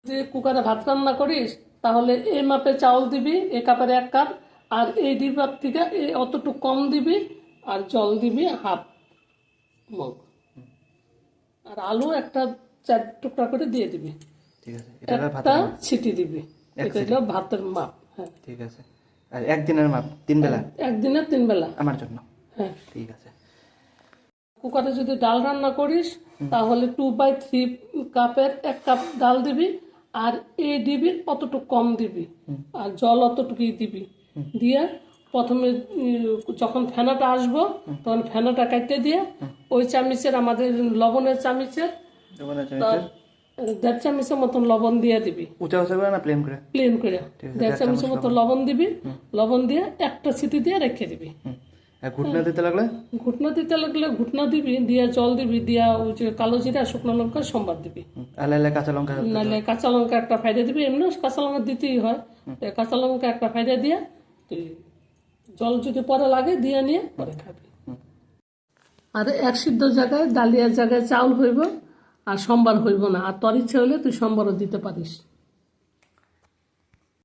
যে কুকারে ভাত রান্না করিস তাহলে এই মাপে চাউল দিবি, এ কাপের 1 কাপ, আর এই ডিব্বার থেকে অতটুকু কম দিবি, আর জল দিবি হাফ মগ, আর আলু একটা 4 টুকরা করে দিয়ে দিবি। ঠিক আছে, এটা একটা ছিটি দিবি। এটা হলো ভাতের মাপ। হ্যাঁ ঠিক আছে। আর একদিনের মাপ 3 বেলা? একদিনে 3 বেলা আমার জন্য। হ্যাঁ ঠিক আছে। কুকারে যদি ডাল রান্না করিস তাহলে 2/3 কাপের 1 কাপ ডাল দিবি, আর এই দিবি অতটুকু কম দিবি, আর জল অতটুকুই দিবি। দিয়ে প্রথমে যখন ফেনাটা আসবো তখন ফেনাটা কাটতে দিয়ে ওই চামচের, আমাদের লবণের চামচের 1.5 চামচের মতন লবণ দিয়ে দিবি। উঁচা উঁচা করে না প্লেন করে? প্লেন করে 1.5 চামচের মতো লবণ দিবি। লবণ দিয়ে একটা সিটি দিয়ে রেখে দিবি। আর ঘুটনা দিতে লাগলে? ঘুটনা দিতে লাগলে ঘুটনা দিবি, দিয়া জল দিবি, দিয়া ওই যে কালো জিরা শুকনো লঙ্কা সম্বার দিবি। আর লাইলে কাঁচা লঙ্কা? নাহলে কাঁচা লঙ্কা একটা ফাইডা দিবি, এমনি কাঁচা লঙ্কা দিতেই হয়। কাঁচা লঙ্কা একটা ফাইডা দিয়ে তুই জল যদি পরে লাগে দিয়ে নিয়ে পরে খাবি। আর 1 সিদ্ধ জায়গায় ডালিয়ার জায়গায় চাউল হইব, আর সম্বার হইব না। আর তোর ইচ্ছে হলে তুই সম্বারও দিতে পারিস।